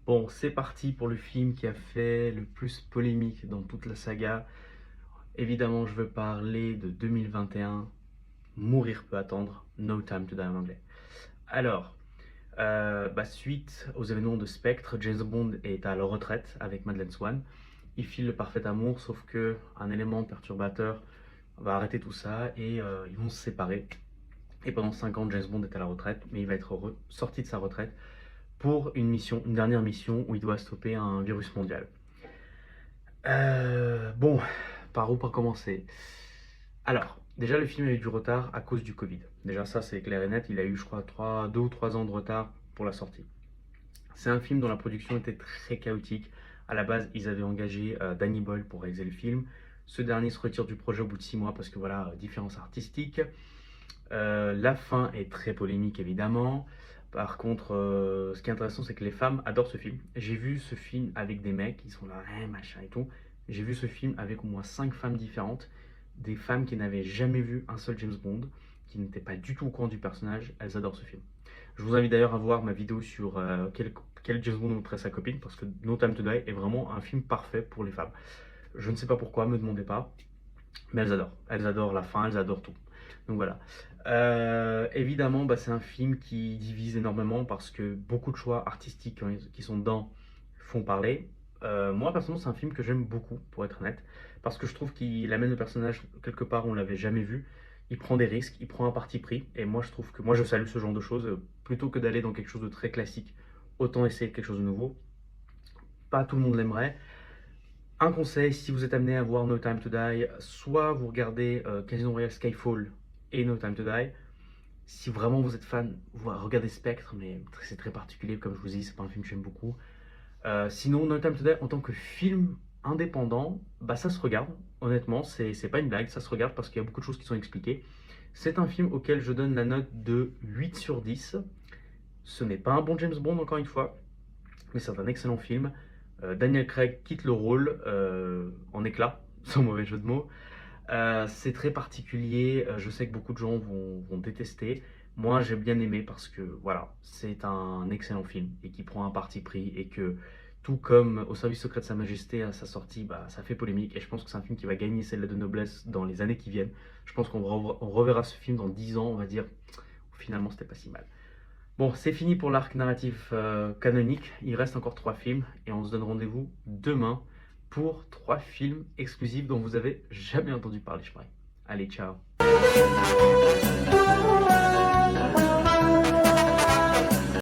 Bon, c'est parti pour le film qui a fait le plus polémique dans toute la saga. Évidemment, je veux parler de 2021, Mourir peut attendre, No Time to Die en anglais. Alors, suite aux événements de Spectre, James Bond est à la retraite avec Madeleine Swan. Il file le parfait amour, sauf que un élément perturbateur va arrêter tout ça et ils vont se séparer. Et pendant 5 ans, James Bond est à la retraite, mais il va être sorti de sa retraite pour une mission, une dernière mission où il doit stopper un virus mondial. Bon, par où pas commencer? Alors, déjà le film a eu du retard à cause du Covid. Déjà ça c'est clair et net, il a eu je crois 2 ou 3 ans de retard pour la sortie. C'est un film dont la production était très chaotique. À la base, ils avaient engagé Danny Boyle pour réaliser le film. Ce dernier se retire du projet au bout de 6 mois parce que voilà, différence artistique. La fin est très polémique évidemment. Par contre, ce qui est intéressant, c'est que les femmes adorent ce film. J'ai vu ce film avec des mecs, ils sont là, machin et tout. J'ai vu ce film avec au moins 5 femmes différentes. Des femmes qui n'avaient jamais vu un seul James Bond, qui n'étaient pas du tout au courant du personnage. Elles adorent ce film. Je vous invite d'ailleurs à voir ma vidéo sur quel James Bond montrait sa copine, parce que No Time to Die est vraiment un film parfait pour les femmes. Je ne sais pas pourquoi, me demandez pas, mais elles adorent. Elles adorent la fin, elles adorent tout. Donc voilà. Évidemment, c'est un film qui divise énormément parce que beaucoup de choix artistiques qui sont dedans font parler. Moi, personnellement, c'est un film que j'aime beaucoup, pour être honnête, parce que je trouve qu'il amène le personnage quelque part où on l'avait jamais vu. Il prend des risques, il prend un parti pris, et moi, je trouve que moi, je salue ce genre de choses. Plutôt que d'aller dans quelque chose de très classique, autant essayer quelque chose de nouveau. Pas tout le monde l'aimerait. Un conseil, si vous êtes amené à voir No Time to Die, soit vous regardez Casino Royale Skyfall et No Time to Die. Si vraiment vous êtes fan, vous regardez Spectre, mais c'est très particulier, comme je vous dis, c'est pas un film que j'aime beaucoup. Sinon, No Time to Die, en tant que film indépendant, ça se regarde, honnêtement, c'est pas une blague, ça se regarde parce qu'il y a beaucoup de choses qui sont expliquées. C'est un film auquel je donne la note de 8 sur 10. Ce n'est pas un bon James Bond, encore une fois, mais c'est un excellent film. Daniel Craig quitte le rôle en éclat, sans mauvais jeu de mots. C'est très particulier, je sais que beaucoup de gens vont détester. Moi, j'ai bien aimé parce que voilà, c'est un excellent film et qui prend un parti pris et que tout comme Au service secret de Sa Majesté à sa sortie, ça fait polémique et je pense que c'est un film qui va gagner celle de noblesse dans les années qui viennent. Je pense qu'on reverra ce film dans 10 ans, on va dire finalement c'était pas si mal. Bon, c'est fini pour l'arc narratif canonique. Il reste encore 3 films et on se donne rendez-vous demain pour 3 films exclusifs dont vous avez jamais entendu parler, je parie. Allez, ciao.